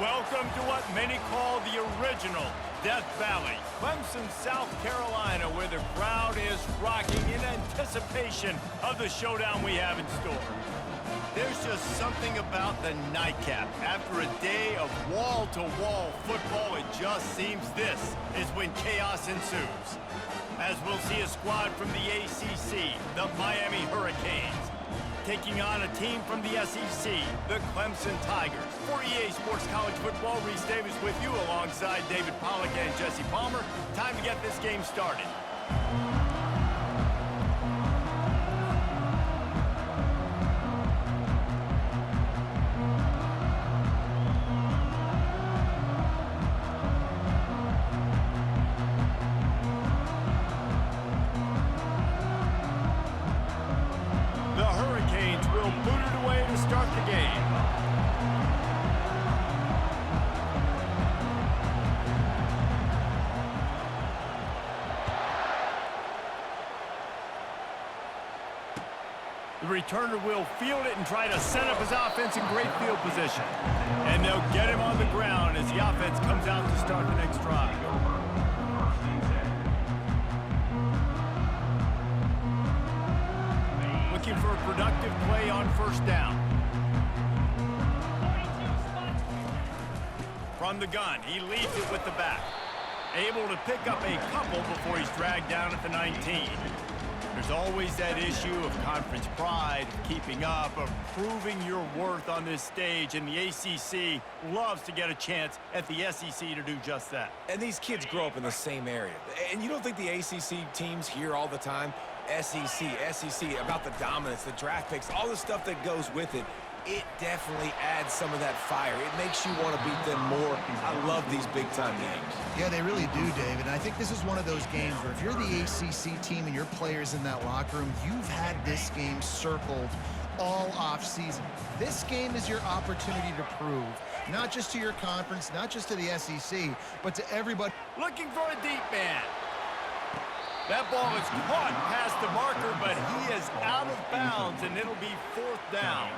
Welcome to what many call the original Death Valley, Clemson, South Carolina, where the crowd is rocking in anticipation of the showdown we have in store. There's just something about the nightcap. After a day of wall-to-wall football, it just seems this is when chaos ensues. As we'll see a squad from the ACC, the Miami Hurricanes, taking on a team from the SEC, the Clemson Tigers. For EA Sports College Football, Reese Davis with you alongside David Pollack and Jesse Palmer. Time to get this game started. The returner will field it and try to set up his offense in great field position. And they'll get him on the ground as the offense comes out to start the next drive. Looking for a productive play on first down. From the gun, he leads it with the back. Able to pick up a couple before he's dragged down at the 19. There's always that issue of conference pride, of keeping up, of proving your worth on this stage, and the ACC loves to get a chance at the SEC to do just that. And these kids grow up in the same area. And you don't think the ACC teams hear all the time, SEC, about the dominance, the draft picks, all the stuff that goes with it. It definitely adds some of that fire. It makes you want to beat them more. I love these big-time games. Yeah, they really do, David. And I think this is one of those games where if you're the ACC team and your players in that locker room, you've had this game circled all off-season. This game is your opportunity to prove, not just to your conference, not just to the SEC, but to everybody. Looking for a deep man. That ball is caught past the marker, but he is out of bounds, and it'll be fourth down.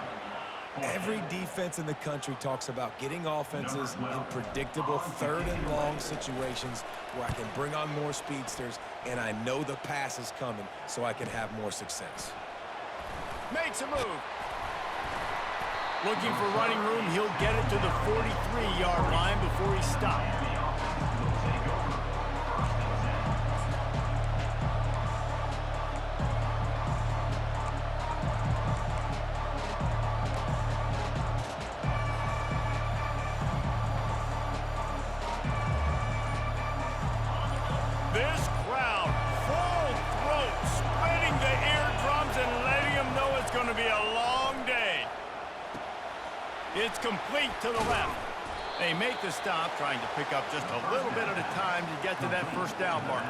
Every defense in the country talks about getting offenses in predictable third and long situations where I can bring on more speedsters and I know the pass is coming so I can have more success. Makes a move. Looking for running room, he'll get it to the 43-yard line before he stops. This crowd, full throat, splitting the eardrums and letting them know it's going to be a long day. It's complete to the left. They make the stop, trying to pick up just a little bit at a time to get to that first down marker.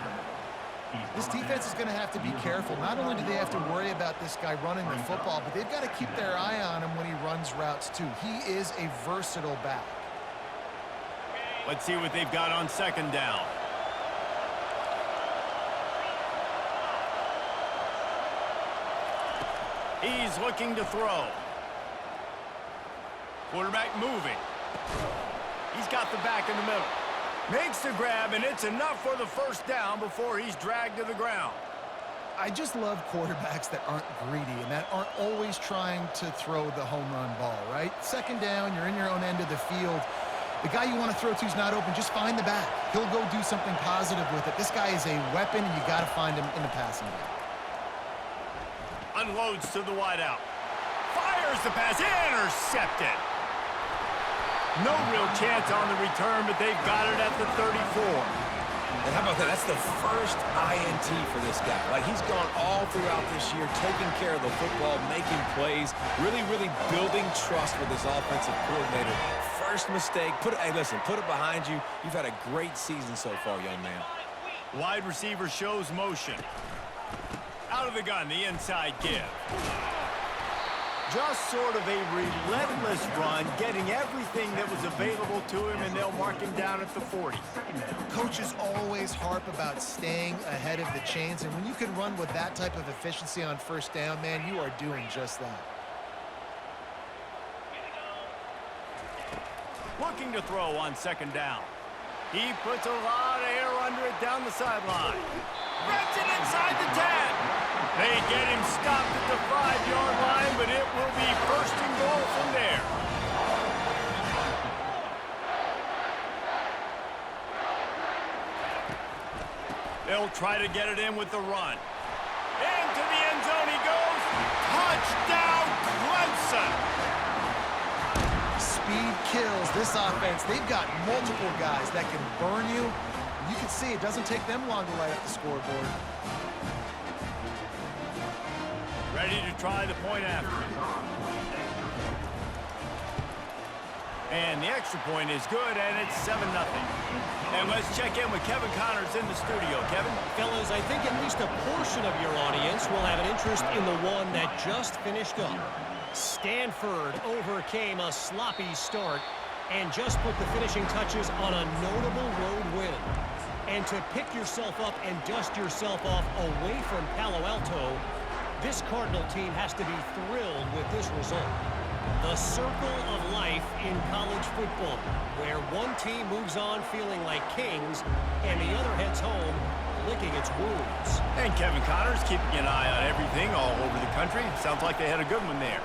This defense is going to have to be careful. Not only do they have to worry about this guy running the football, but they've got to keep their eye on him when he runs routes too. He is a versatile back. Let's see what they've got on second down. He's looking to throw. Quarterback moving. He's got the back in the middle. Makes the grab, and it's enough for the first down before he's dragged to the ground. I just love quarterbacks that aren't greedy and that aren't always trying to throw the home run ball, right? Second down, you're in your own end of the field. The guy you want to throw to is not open. Just find the back. He'll go do something positive with it. This guy is a weapon, and you got to find him in the passing game. Unloads to the wideout. Fires the pass. Intercepted. No real chance on the return, but they've got it at the 34. And how about that? That's the first INT for this guy. Like, he's gone all throughout this year, taking care of the football, making plays, really building trust with his offensive coordinator. First mistake, hey, listen, put it behind you. You've had a great season so far, young man. Wide receiver shows motion. Out of the gun, the inside give. Just sort of a relentless run, getting everything that was available to him, and they'll mark him down at the 40. Coaches always harp about staying ahead of the chains, and when you can run with that type of efficiency on first down, man, you are doing just that. Looking looking to throw on second down. He puts a lot of air under it down the sideline. Rips it inside the 10. They get him stopped at the 5-yard line, but it will be first and goal from there. They'll try to get it in with the run. Into the end zone he goes. Touchdown, Clemson! Speed kills this offense. They've got multiple guys that can burn you. You can see it doesn't take them long to light up the scoreboard. Ready to try the point after. And the extra point is good, and it's 7-0. And let's check in with Kevin Connors in the studio. Kevin? Fellas, I think at least a portion of your audience will have an interest in the one that just finished up. Stanford overcame a sloppy start and just put the finishing touches on a notable road win. And to pick yourself up and dust yourself off away from Palo Alto, this Cardinal team has to be thrilled with this result. The circle of life in college football, where one team moves on feeling like kings and the other heads home licking its wounds. And Kevin Connors keeping an eye on everything all over the country. Sounds like they had a good one there.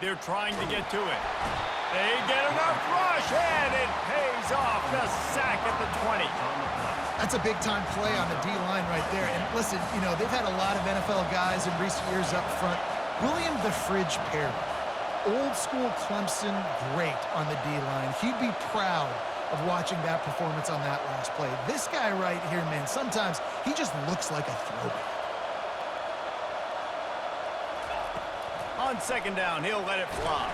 They're trying to get to it. They get enough rush, and it pays off. The sack at the 20. That's a big-time play on the D-line right there. And listen, you know, they've had a lot of NFL guys in recent years up front. William the Fridge Perry, old-school Clemson, great on the D-line. He'd be proud of watching that performance on that last play. This guy right here, man, sometimes he just looks like a throwback. On second down, he'll let it fly.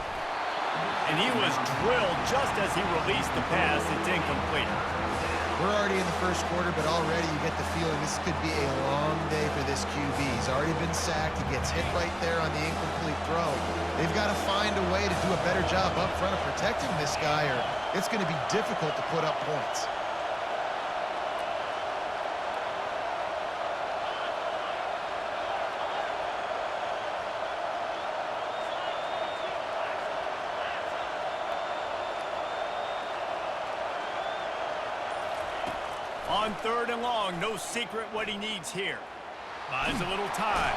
And he was drilled just as he released the pass. It's incomplete. We're already in the first quarter, but already you get the feeling this could be a long day for this QB. He's already been sacked. He gets hit right there on the incomplete throw. They've got to find a way to do a better job up front of protecting this guy, or it's going to be difficult to put up points. On third and long, no secret what he needs here. Buys a little time.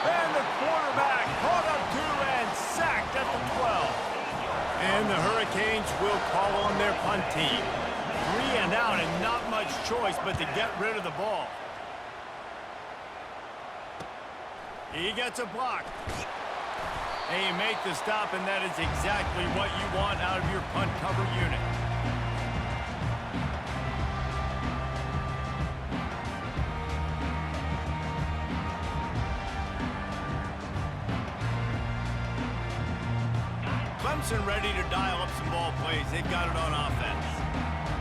And the quarterback caught up to and sacked at the 12. And the Hurricanes will call on their punt team. 3 and out and not much choice but to get rid of the ball. He gets a block. And you make the stop, and that is exactly what you want out of your punt cover unit. Clemson ready to dial up some ball plays. They've got it on offense.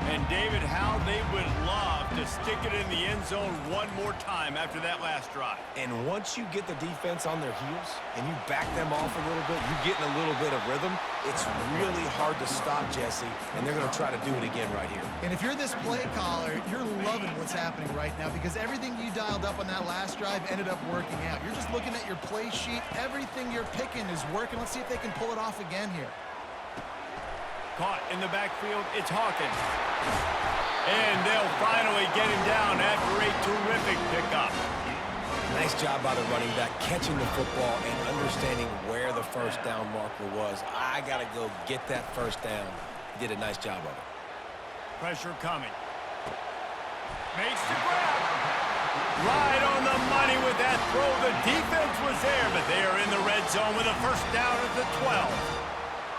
And David, how they would love to stick it in the end zone one more time after that last drive. And once you get the defense on their heels and you back them off a little bit, you're getting a little bit of rhythm, it's really hard to stop, Jesse, and they're going to try to do it again right here. And if you're this play caller, you're loving what's happening right now because everything you dialed up on that last drive ended up working out. You're just looking at your play sheet. Everything you're picking is working. Let's see if they can pull it off again here. Caught in the backfield, it's Hawkins. And they'll finally get him down after a terrific pickup. Nice job by the running back, catching the football and understanding where the first down marker was. I got to go get that first down. He did a nice job of it. Pressure coming. Makes the grab. Right on the money with that throw. The defense was there, but they are in the red zone with a first down at the 12.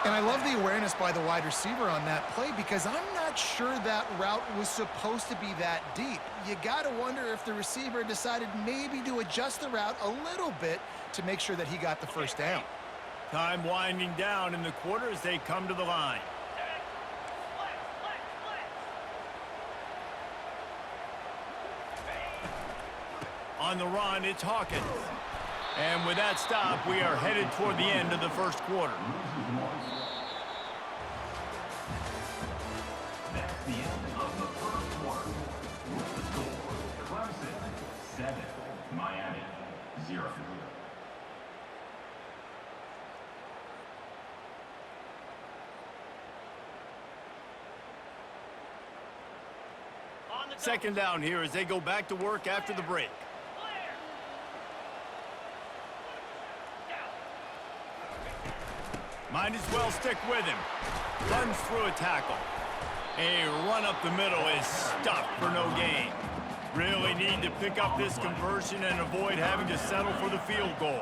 And I love the awareness by the wide receiver on that play because I'm not sure that route was supposed to be that deep. You got to wonder if the receiver decided maybe to adjust the route a little bit to make sure that he got the first down. Time winding down in the quarter as they come to the line. On the run, it's Hawkins. And with that stop, we are headed toward the end of the first quarter. That's the end of the first quarter. The score, Clemson 7, Miami 0. Second down here as they go back to work after the break. Might as well stick with him. Runs through a tackle. A run up the middle is stopped for no gain. Really need to pick up this conversion and avoid having to settle for the field goal.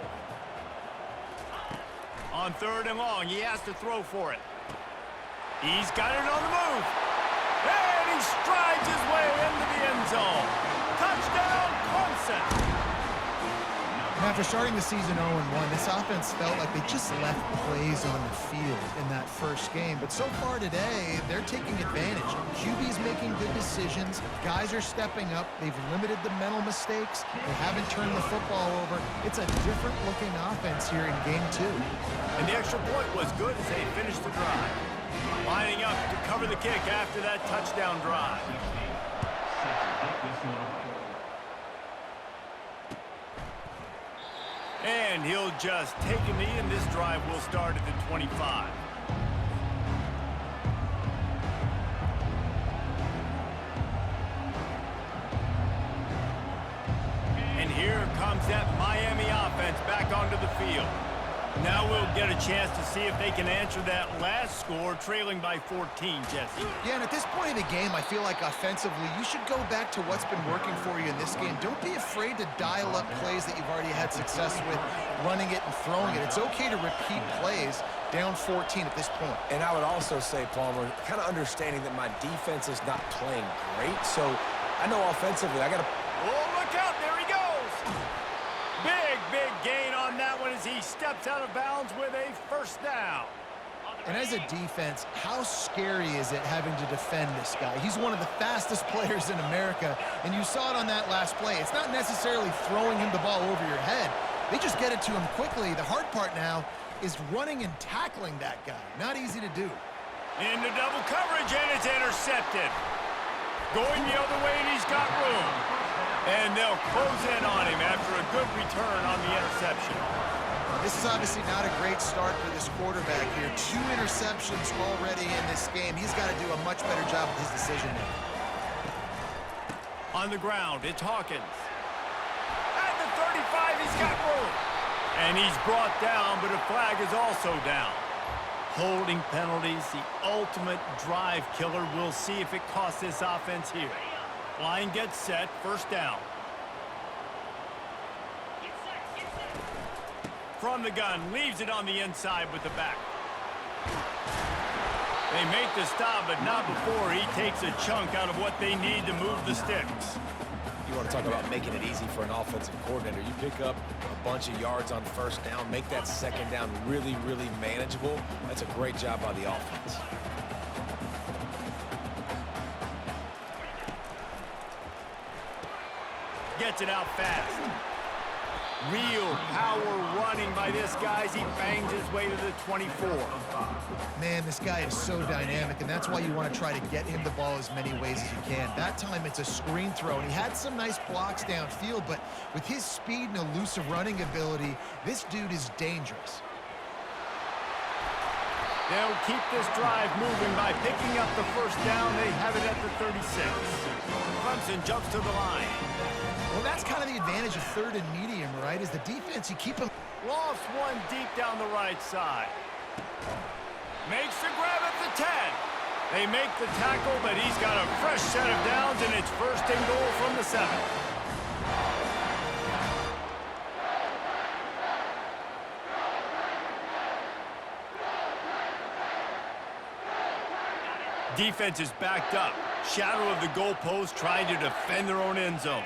On 3rd and long, he has to throw for it. He's got it on the move. And he strides his way into the end zone. Touchdown, Clemson. And after starting the season 0-1, this offense felt like they just left plays on the field in that first game. But so far today, they're taking advantage. QB's making good decisions. Guys are stepping up. They've limited the mental mistakes. They haven't turned the football over. It's a different-looking offense here in Game 2. And the extra point was good as they finished the drive. Lining up to cover the kick after that touchdown drive. And he'll just take a knee, and this drive will start at the 25. And here comes that Miami offense back onto the field. Now we'll get a chance to see if they can answer that last score, trailing by 14, Jesse. Yeah, and at this point in the game, I feel like offensively, you should go back to what's been working for you in this game. Don't be afraid to dial up plays that you've already had success with, running it and throwing it. It's okay to repeat plays down 14 at this point. And I would also say, Palmer, kind of understanding that my defense is not playing great, so I know offensively I got to... Oh, look out, there he goes! Big gain on that one as he steps out of bounds with a first down. And as a defense, how scary is it having to defend this guy? He's one of the fastest players in America, and you saw it on that last play. It's not necessarily throwing him the ball over your head. They just get it to him quickly. The hard part now is running and tackling that guy. Not easy to do. Into double coverage, and it's intercepted. Going the other way, and he's got room. And they'll close in on him after a good return on the interception. This is obviously not a great start for this quarterback here. 2 interceptions already in this game. He's got to do a much better job with his decision-making. On the ground, it's Hawkins. At the 35, he's got room. And he's brought down, but a flag is also down. Holding penalties, the ultimate drive killer. We'll see if it costs this offense here. Line gets set, first down. From the gun, leaves it on the inside with the back. They make the stop, but not before he takes a chunk out of what they need to move the sticks. You want to talk about making it easy for an offensive coordinator. You pick up a bunch of yards on first down, make that second down really manageable. That's a great job by the offense. Gets it out fast. Real power running by this guy as he bangs his way to the 24. Man, this guy is so dynamic, and that's why you want to try to get him the ball as many ways as you can. That time it's a screen throw, and he had some nice blocks downfield, but with his speed and elusive running ability, this dude is dangerous. They'll keep this drive moving by picking up the first down. They have it at the 36. Clemson jumps to the line. Well, that's kind of the advantage of 3rd and medium, right? Is the defense, you keep them... Lost one deep down the right side. Makes the grab at the 10. They make the tackle, but he's got a fresh set of downs, and it's first and goal from the 7. Defense is backed up. Shadow of the goalpost trying to defend their own end zone.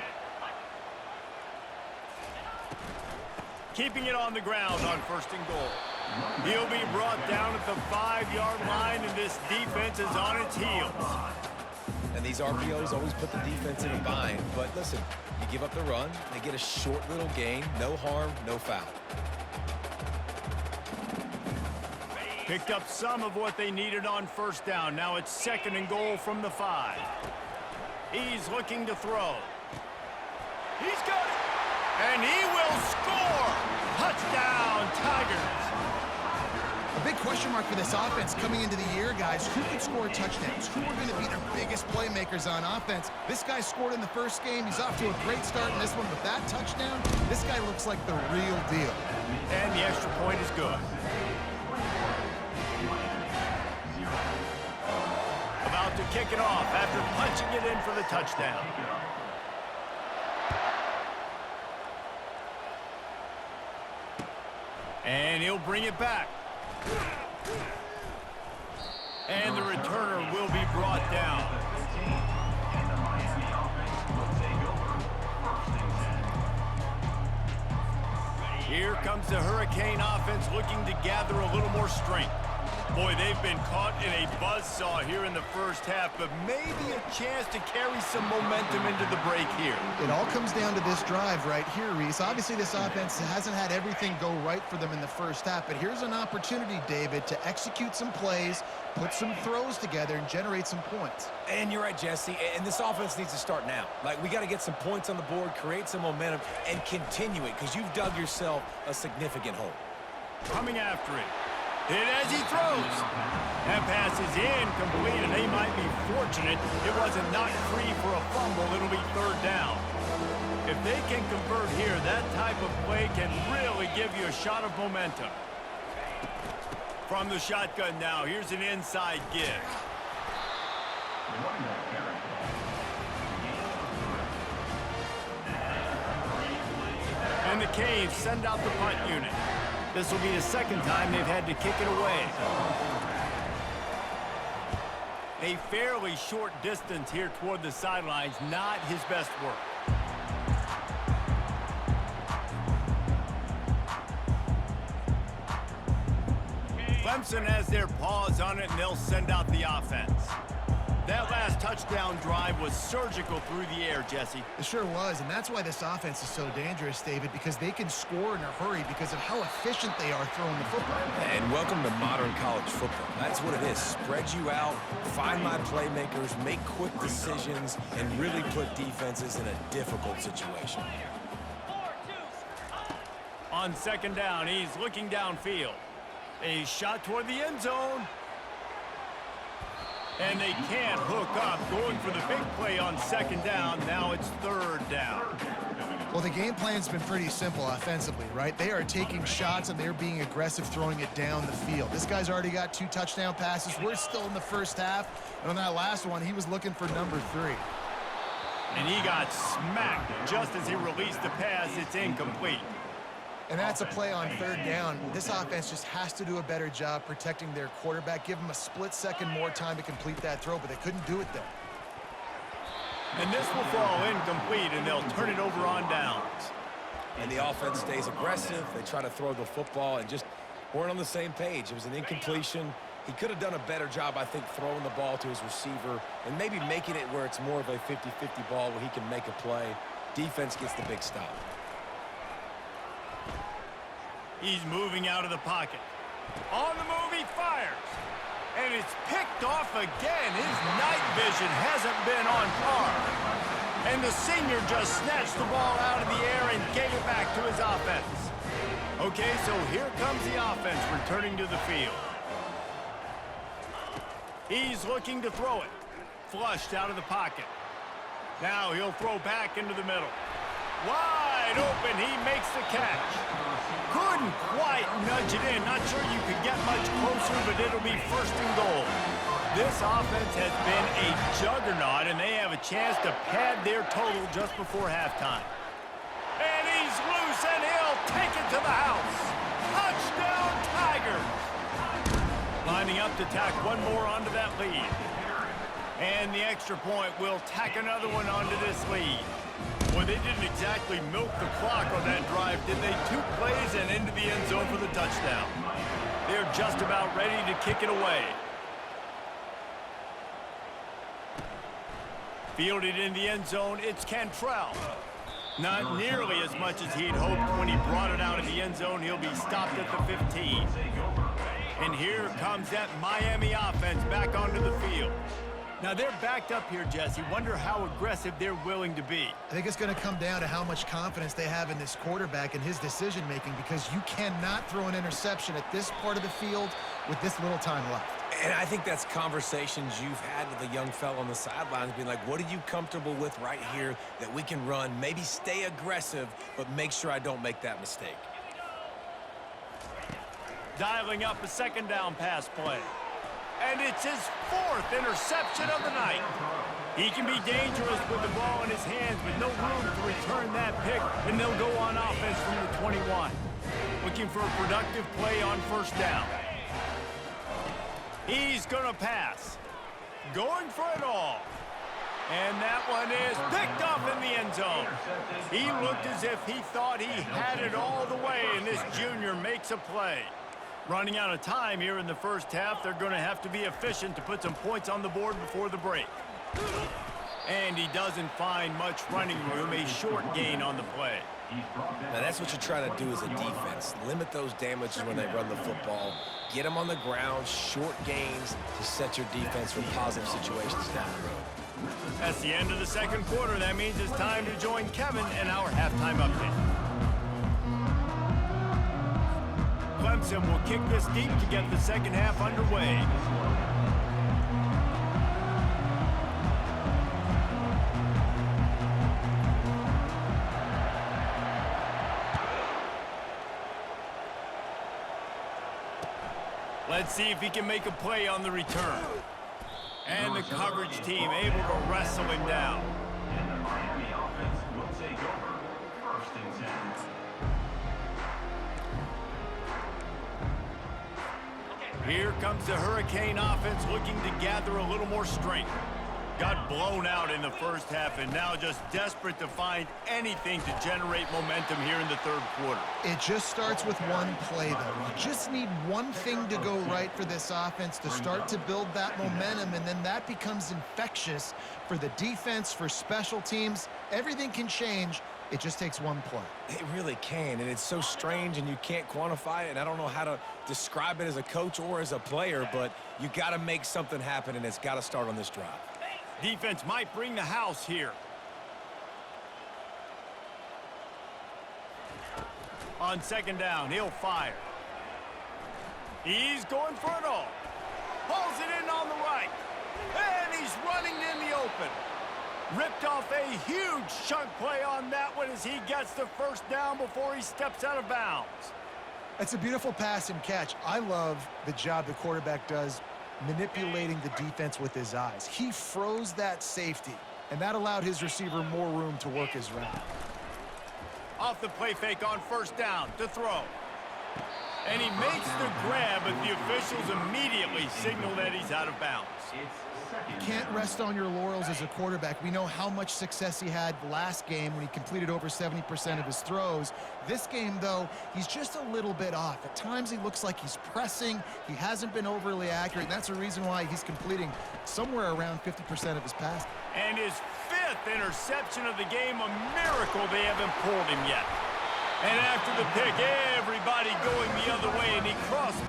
Keeping it on the ground on first and goal. He'll be brought down at the 5-yard line, and this defense is on its heels. And these RPOs always put the defense in a bind. But listen, you give up the run, they get a short little gain, no harm, no foul. Picked up some of what they needed on first down. Now it's second and goal from the 5. He's looking to throw. He's got it. And he will score! Touchdown, Tigers! A big question mark for this offense coming into the year, guys. Who could score touchdowns? Who are going to be their biggest playmakers on offense? This guy scored in the first game. He's off to a great start in this one. With that touchdown, this guy looks like the real deal. And the extra point is good. About to kick it off after punching it in for the touchdown. And he'll bring it back. And the returner will be brought down. And the Miami offense will take over first and 10. Here comes the Hurricane offense looking to gather a little more strength. Boy, they've been caught in a buzzsaw here in the first half, but maybe a chance to carry some momentum into the break here. It all comes down to this drive right here, Reese. Obviously, this offense hasn't had everything go right for them in the first half, but here's an opportunity, David, to execute some plays, put some throws together, and generate some points. And you're right, Jesse, and this offense needs to start now. Like, we got to get some points on the board, create some momentum, and continue it, because you've dug yourself a significant hole. Coming after it. Hit as he throws. That pass is incomplete, and they might be fortunate it wasn't knocked free for a fumble. It'll be third down. If they can convert here, that type of play can really give you a shot of momentum. From the shotgun now, here's an inside give. And the Canes send out the punt unit. This will be the second time they've had to kick it away. A fairly short distance here toward the sidelines, not his best work. Clemson has their paws on it, and they'll send out the offense. That last touchdown drive was surgical through the air, Jesse. It sure was, and that's why this offense is so dangerous, David, because they can score in a hurry because of how efficient they are throwing the football. And welcome to modern college football. That's what it is. Spread you out, find my playmakers, make quick decisions, and really put defenses in a difficult situation. On second down, he's looking downfield. A shot toward the end zone. And they can't hook up, going for the big play on second down. Now it's third down. Well, the game plan's been pretty simple offensively, right? They are taking shots, and they're being aggressive throwing it down the field. This guy's already got 2 touchdown passes. We're still in the first half. And on that last one, he was looking for number 3. And he got smacked just as he released the pass. It's incomplete. And that's a play on third down. This offense just has to do a better job protecting their quarterback. Give him a split second more time to complete that throw, but they couldn't do it there. And this will fall incomplete, and they'll turn it over on downs. And the offense stays aggressive. They try to throw the football and just weren't on the same page. It was an incompletion. He could have done a better job, I think, throwing the ball to his receiver and maybe making it where it's more of a 50-50 ball where he can make a play. Defense gets the big stop. He's moving out of the pocket. On the move, he fires. And it's picked off again. His night vision hasn't been on par. And the senior just snatched the ball out of the air and gave it back to his offense. Okay, so here comes the offense returning to the field. He's looking to throw it. Flushed out of the pocket. Now he'll throw back into the middle. Wide open, he makes the catch. Couldn't quite nudge it in. Not sure you could get much closer, but it'll be first and goal. This offense has been a juggernaut, and they have a chance to pad their total just before halftime. And he's loose, and he'll take it to the house. Touchdown, Tigers! Lining up to tack one more onto that lead. And the extra point will tack another one onto this lead. Well, they didn't exactly milk the clock on that drive, did they? 2 plays and into the end zone for the touchdown. They're just about ready to kick it away. Fielded in the end zone, it's Cantrell. Not nearly as much as he'd hoped when he brought it out of the end zone. He'll be stopped at the 15. And here comes that Miami offense back onto the field. Now they're backed up here, Jesse. Wonder how aggressive they're willing to be. I think it's going to come down to how much confidence they have in this quarterback and his decision-making, because you cannot throw an interception at this part of the field with this little time left. And I think that's conversations you've had with a young fellow on the sidelines, being like, what are you comfortable with right here that we can run? Maybe stay aggressive, but make sure I don't make that mistake. Dialing up a second down pass play. And it's his 4th interception of the night. He can be dangerous with the ball in his hands, but no room to return that pick, and they'll go on offense from the 21. Looking for a productive play on first down. He's going to pass. Going for it all. And that one is picked off in the end zone. He looked as if he thought he had it all the way, and this junior makes a play. Running out of time here in the first half, they're going to have to be efficient to put some points on the board before the break. And he doesn't find much running room, a short gain on the play. Now that's what you try to do as a defense. Limit those damages when they run the football. Get them on the ground, short gains to set your defense for positive situations down the road. That's the end of the second quarter. That means it's time to join Kevin in our halftime update. Clemson will kick this deep to get the second half underway. Let's see if he can make a play on the return. And the coverage team able to wrestle him down. And the Miami offense will take over 1st and 10. Here comes the Hurricane offense looking to gather a little more strength. Got blown out in the first half and now just desperate to find anything to generate momentum here in the third quarter. It just starts with one play, though. You just need one thing to go right for this offense to start to build that momentum, and then that becomes infectious for the defense, for special teams. Everything can change. It just takes one play. It really can, and it's so strange, and you can't quantify it, and I don't know how to describe it as a coach or as a player, but you got to make something happen, and it's got to start on this drive. Defense might bring the house here. On second down, he'll fire. He's going for it all. Pulls it in on the right. And he's running in the open. Ripped off a huge chunk play on that one as he gets the first down before he steps out of bounds. That's a beautiful pass and catch. I love the job the quarterback does manipulating the defense with his eyes. He froze that safety, and that allowed his receiver more room to work his route. Off the play fake on first down to throw. And he makes the grab, but the officials immediately signal that he's out of bounds. Can't rest on your laurels as a quarterback. We know how much success he had last game when he completed over 70% of his throws. This game, though, he's just a little bit off. At times he looks like he's pressing. He hasn't been overly accurate, and that's the reason why he's completing somewhere around 50% of his passes. And his 5th interception of the game, a miracle they haven't pulled him yet. And after the pick, everybody going the other way, and he crossed.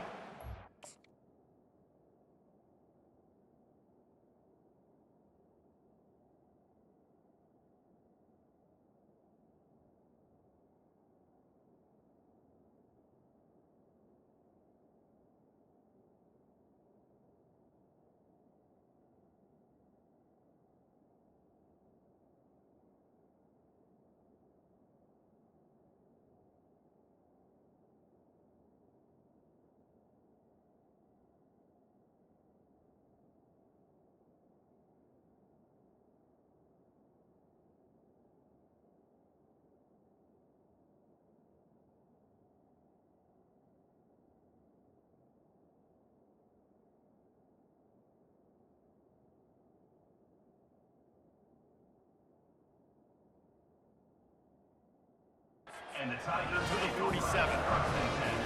And the Tigers to the 47.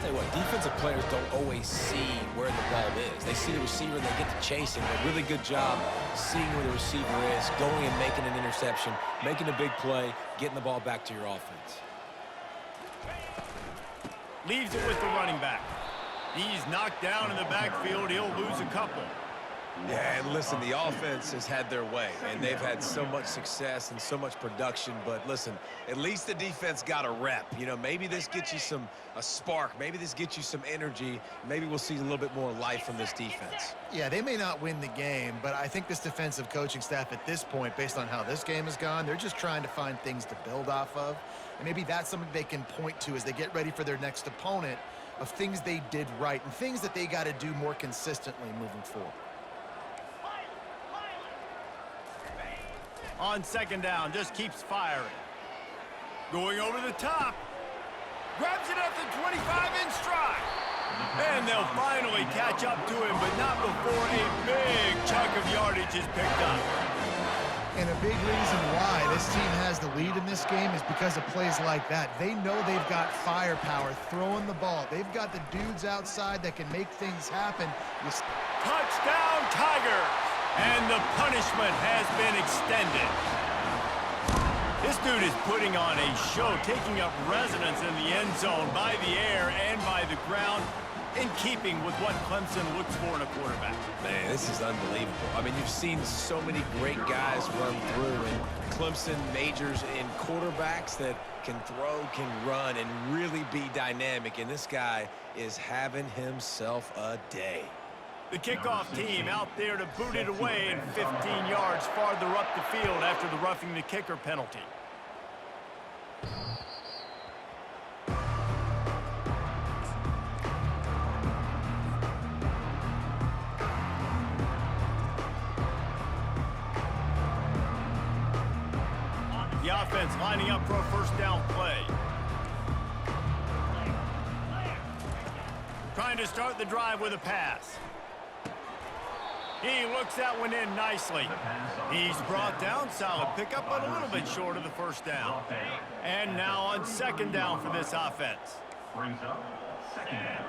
Tell you what, defensive players don't always see where the ball is. They see the receiver and they get to chase him. A really good job seeing where the receiver is, going and making an interception, making a big play, getting the ball back to your offense. Leaves it with the running back. He's knocked down in the backfield. He'll lose a couple. Yeah, and listen, the offense has had their way, and they've had so much success and so much production. But listen, at least the defense got a rep. You know, maybe this gets you a spark. Maybe this gets you some energy. Maybe we'll see a little bit more life from this defense. Yeah, they may not win the game, but I think this defensive coaching staff at this point, based on how this game has gone, they're just trying to find things to build off of. And maybe that's something they can point to as they get ready for their next opponent, of things they did right and things that they got to do more consistently moving forward. On second down, just keeps firing. Going over the top. Grabs it at the 25 in stride. And they'll finally catch up to him, but not before a big chunk of yardage is picked up. And a big reason why this team has the lead in this game is because of plays like that. They know they've got firepower throwing the ball. They've got the dudes outside that can make things happen. Touchdown, Tigers! And the punishment has been extended. This dude is putting on a show, taking up residence in the end zone by the air and by the ground, in keeping with what Clemson looks for in a quarterback. Man, this is unbelievable. I mean, you've seen so many great guys run through, and Clemson majors in quarterbacks that can throw, can run, and really be dynamic. And this guy is having himself a day. The kickoff team out there to boot it away and 15 yards farther up the field after the roughing the kicker penalty. The offense lining up for a first down play. Trying to start the drive with a pass. He looks that one in nicely. He's brought down, solid pickup, but a little bit short of the first down. And now on second down for this offense. Brings up second down.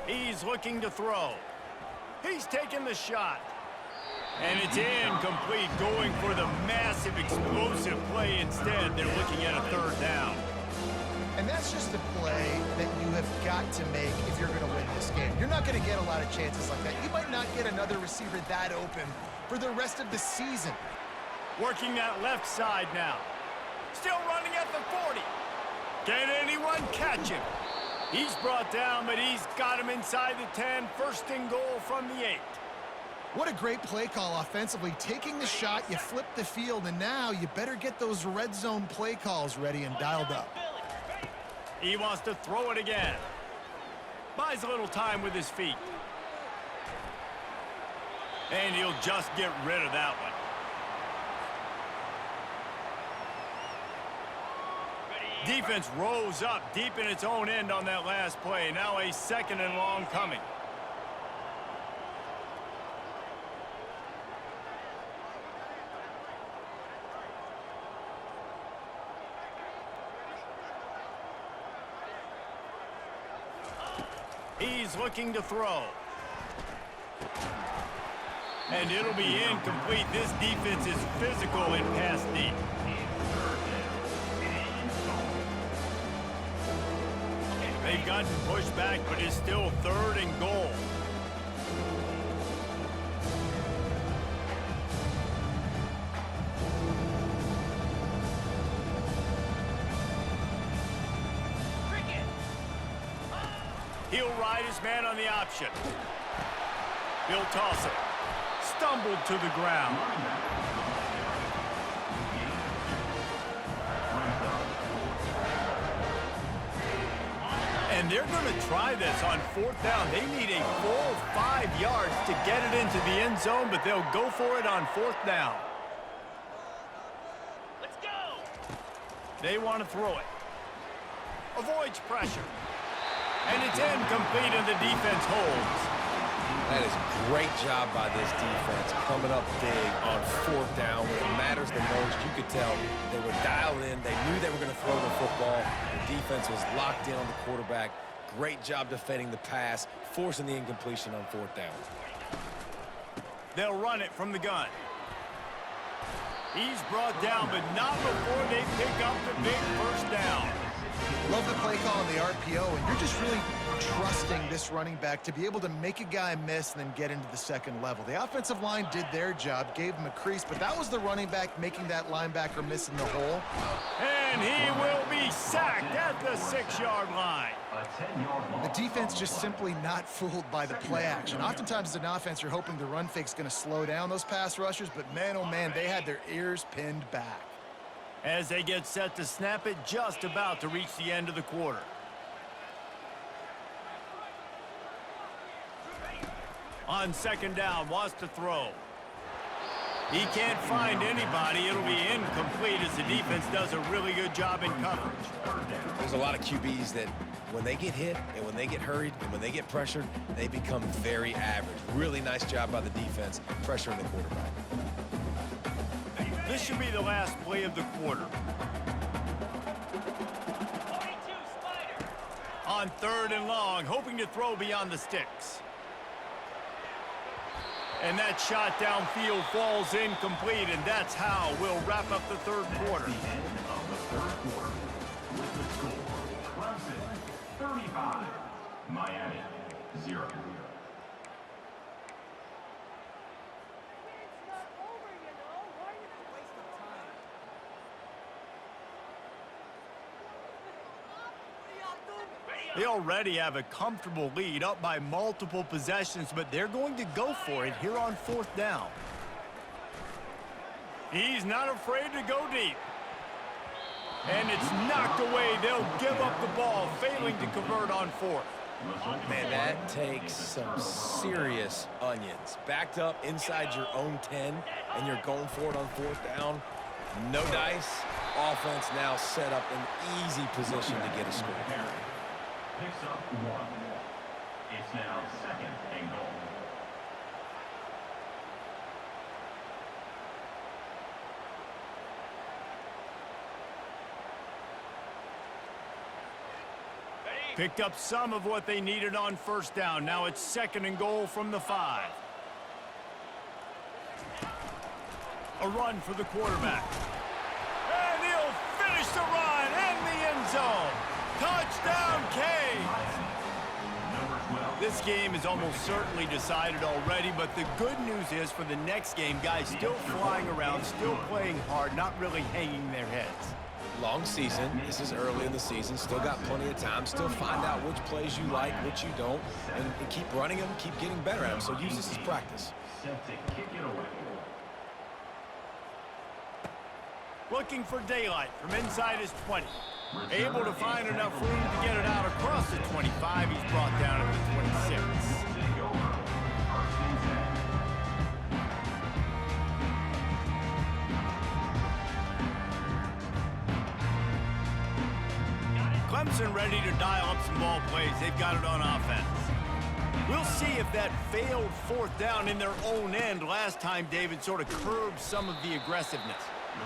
He's looking to throw. He's taking the shot. And it's incomplete, going for the massive explosive play instead. They're looking at a third down. And that's just a play that you have got to make if you're going to win this game. You're not going to get a lot of chances like that. You might not get another receiver that open for the rest of the season. Working that left side now. Still running at the 40. Can anyone catch him? He's brought down, but he's got him inside the 10. First and goal from the 8. What a great play call offensively. Taking the shot, you flip the field, and now you better get those red zone play calls ready and dialed up. He wants to throw it again. Buys a little time with his feet. And he'll just get rid of that one. Defense rose up deep in its own end on that last play. Now a second and long coming. He's looking to throw. And it'll be incomplete. This defense is physical in pass deep. They've gotten pushed back, but it's still third and goal. He'll ride his man on the option. He'll toss it. Stumbled to the ground. And they're going to try this on fourth down. They need a full 5 yards to get it into the end zone, but they'll go for it on fourth down. Let's go. They want to throw it. Avoids pressure. And it's incomplete, and the defense holds. That is a great job by this defense, coming up big on fourth down when it matters the most. You could tell they were dialed in. They knew they were going to throw the football. The defense was locked in on the quarterback. Great job defending the pass, forcing the incompletion on fourth down. They'll run it from the gun. He's brought down, but not before they pick up the big first down. Love the play call on the RPO, and you're just really trusting this running back to be able to make a guy miss and then get into the second level. The offensive line did their job, gave him a crease, but that was the running back making that linebacker miss in the hole. And he will be sacked at the 6-yard line. A 10-yard loss. The defense just simply not fooled by the play action. Oftentimes as an offense, you're hoping the run fake's going to slow down those pass rushers, but man, oh man, they had their ears pinned back. As they get set to snap it, just about to reach the end of the quarter. On second down, wants to throw. He can't find anybody. It'll be incomplete as the defense does a really good job in coverage. There's a lot of QBs that when they get hit and when they get hurried and when they get pressured, they become very average. Really nice job by the defense pressuring the quarterback. This should be the last play of the quarter. On 3rd and long, hoping to throw beyond the sticks. And that shot downfield falls incomplete, and that's how we'll wrap up the third quarter. The end of the third quarter with the score: Clemson 35, Miami 0. They already have a comfortable lead, up by multiple possessions, but they're going to go for it here on 4th down. He's not afraid to go deep. And it's knocked away. They'll give up the ball, failing to convert on 4th. Man, that takes some serious onions. Backed up inside your own 10, and you're going for it on 4th down. No dice. Offense now set up an easy position to get a score. Picks up 1. It's now 2nd and goal. Picked up some of what they needed on 1st down. Now it's 2nd and goal from the 5. A run for the quarterback. And he'll finish the run in the end zone. Touchdown, Canes! This game is almost certainly decided already, but the good news is for the next game, guys still flying around, still playing hard, not really hanging their heads. Long season. This is early in the season. Still got plenty of time. Still find out which plays you like, which you don't, and keep running them, keep getting better at them. So use this as practice. Set to kick it away. Looking for daylight from inside his 20. Able to find enough room to get it out across the 25. He's brought down at the 26. Take over. 1st and 10. Clemson ready to dial up some ball plays. They've got it on offense. We'll see if that failed 4th down in their own end last time, David, sort of curbed some of the aggressiveness.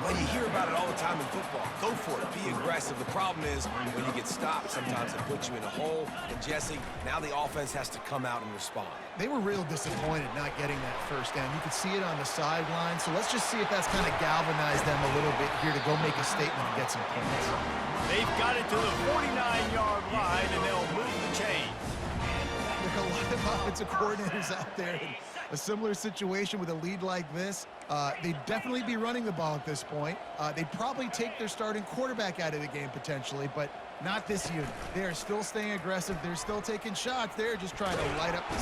Well, you hear about it all the time in football. Go for it. Be aggressive. The problem is when you get stopped, sometimes it puts you in a hole. And, Jesse, now the offense has to come out and respond. They were real disappointed not getting that 1st down. You could see it on the sideline. So let's just see if that's kind of galvanized them a little bit here to go make a statement and get some points. They've got it to the 49-yard line, and they'll move the chains. There are a lot of offensive coordinators out there in a similar situation with a lead like this. They'd definitely be running the ball at this point. They'd probably take their starting quarterback out of the game potentially, but not this unit. They are still staying aggressive. They're still taking shots. They're just trying to light up the...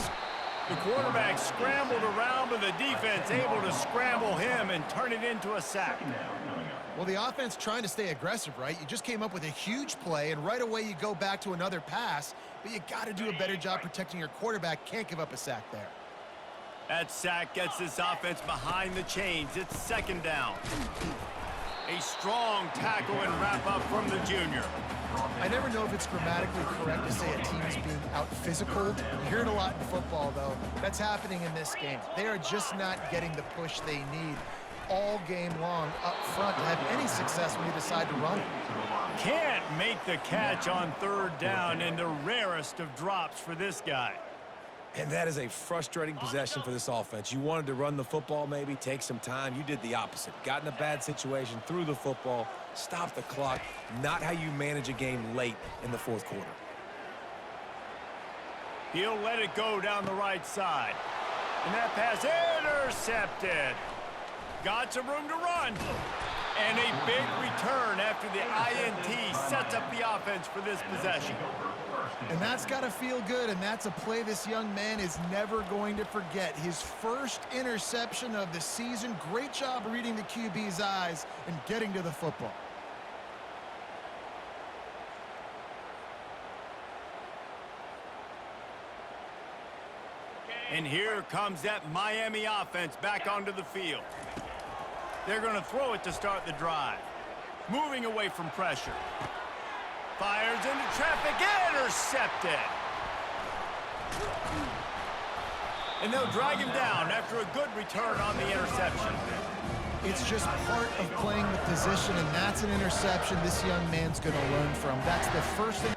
The quarterback scrambled around, but the defense able to scramble him and turn it into a sack. Well, the offense trying to stay aggressive, right? You just came up with a huge play, and right away you go back to another pass, but you got to do a better job protecting your quarterback. Can't give up a sack there. That sack gets this offense behind the chains. It's 2nd down. A strong tackle and wrap-up from the junior. I never know if it's grammatically correct to say a team is being out-physicaled. You hear it a lot in football, though. That's happening in this game. They are just not getting the push they need all game long up front to have any success when you decide to run it. Can't make the catch on 3rd down in the rarest of drops for this guy. And that is a frustrating possession for this offense. You wanted to run the football maybe, take some time. You did the opposite. Got in a bad situation, threw the football, stopped the clock. Not how you manage a game late in the fourth quarter. He'll let it go down the right side. And that pass intercepted. Got some room to run. And a big return after the INT sets up the offense for this possession. And that's got to feel good, and that's a play this young man is never going to forget. His first interception of the season. Great job reading the QB's eyes and getting to the football. And here comes that Miami offense back onto the field. They're going to throw it to start the drive. Moving away from pressure. Fires into traffic, intercepted. And they'll drag him down after a good return on the interception. It's just part of playing the position, and that's an interception this young man's going to learn from. That's the first